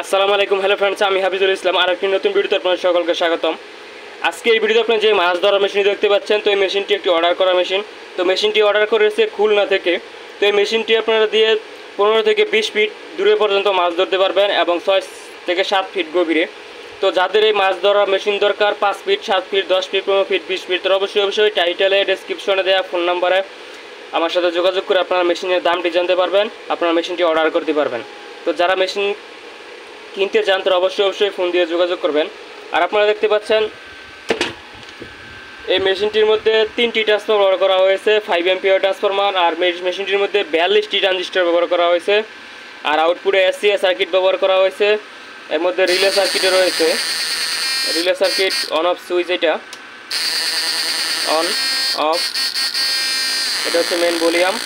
আসসালামু আলাইকুম। Hello friends, আমি হাফিজুল ইসলাম। আর একটি নতুন ভিডিওতে আপনাদের সকলকে স্বাগতম। আজকে এই ভিডিওতে আপনারা যে মাছ ধরার মেশিন দেখতে পাচ্ছেন, তো এই মেশিনটি একটি অর্ডার করা মেশিন। তো মেশিনটি অর্ডার করেছে খুলনা থেকে। তো এই মেশিনটি আপনারা দিয়ে 15 থেকে 20 ফিট দূরে পর্যন্ত মাছ ধরতে পারবেন এবং 6 থেকে 7 ফিট গভীরে। তো যাদের এই মাছ ধরা মেশিন দরকার 5 feet, 7 feet, 10 feet, 15 feet, 20 feet, তো অবশ্যই টাইটেলে ডেসক্রিপশনে দেওয়া ফোন নাম্বারে আমার সাথে যোগাযোগ করে আপনারা মেশিনের দামটি জানতে পারবেন, আপনারা মেশিনটি অর্ডার করতে পারবেন। তো যারা মেশিন কিনতে চান তারা অবশ্যই ফোন দিয়ে যোগাযোগ করবেন। আর আপনারা দেখতে পাচ্ছেন এই মেশিনটির মধ্যে 3টি ট্রান্সফর্মার ব্যবহার করা হয়েছে, 5 এম্পিয়ার ট্রান্সফর্মার। আর মেশিনটির মধ্যে 42টি ট্রানজিস্টর ব্যবহার করা হয়েছে। আর আউটপুটে এসসিএস সার্কিট ব্যবহার করা হয়েছে। এর মধ্যে রিলে সার্কিটও রয়েছে, relay circuit on off switch, এটা অন অফ, এটা হচ্ছে মেন ভলিউম।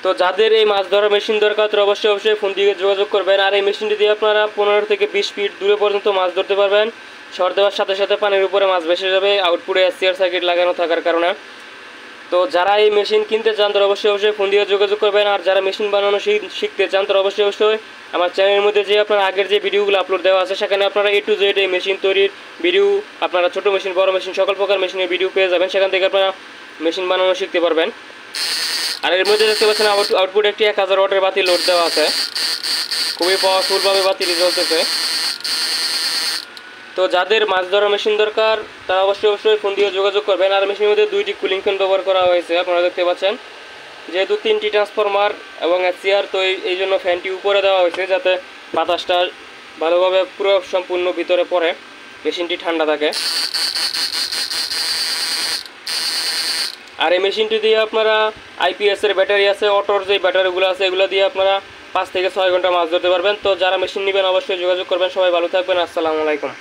তো যাদের এই মাছ ধরার মেশিন দরকার তারা অবশ্যই ফোন দিয়ে যোগাযোগ করবেন। আর এই মেশিনটি দিয়ে আপনারা 15 থেকে 20 ফিট দূরে পর্যন্ত মাছ ধরতে পারবেন। শর্ট দেওয়ার সাথে সাথে পানির উপরে মাছ ভেসে যাবে, আউটপুটে এসসিআর সার্কিট লাগানো থাকার কারণে। তো যারা এই মেশিন কিনতে চান তারা অবশ্যই ফোন দিয়ে যোগাযোগ করবেন। আর যারা মেশিন বানানো শিখতে চান তারা অবশ্যই আমার চ্যানেলের মধ্যে যে আপনার আগের যে ভিডিওগুলো আপলোড দেওয়া আছে সেখানে আপনারা A to Z এই মেশিন তৈরির ভিডিও, আপনারা ছোটো মেশিন, বড় মেশিন, সকল প্রকার মেশিনের ভিডিও পেয়ে যাবেন। সেখান থেকে আপনারা মেশিন বানানো শিখতে পারবেন। আর এর মধ্যে দেখতে পাচ্ছেন আউটপুট একটি 1000 ওয়াটের বাতি লোড দেওয়া আছে, খুবই পাওয়ারফুলভাবে বাতিটি জ্বলতেছে। তো যাদের মাছ ধরা মেশিন দরকার তারা অবশ্যই ফোন দিয়ে যোগাযোগ করবেন। আর মেশিনের মধ্যে 2টি কুলিং ফ্যান ব্যবহার করা হয়েছে, আপনারা দেখতে পাচ্ছেন। যেহেতু 3টি ট্রান্সফরমার এবং এসসিআর, তো এই জন্য ফ্যানটি উপরে দেওয়া হয়েছে যাতে বাতাসটা ভালোভাবে পুরো সম্পূর্ণ ভিতরে পড়ে, মেশিনটি ঠান্ডা থাকে। আর এই মেশিনটি দিয়ে আপনারা আইপিএসের ব্যাটারি আছে, অটোর যে ব্যাটারিগুলো আছে এগুলো দিয়ে আপনারা 5 থেকে 6 ঘন্টা মাছ ধরতে পারবেন। তো যারা মেশিন নেবেন অবশ্যই যোগাযোগ করবেন। সবাই ভালো থাকবেন। আসসালামু আলাইকুম।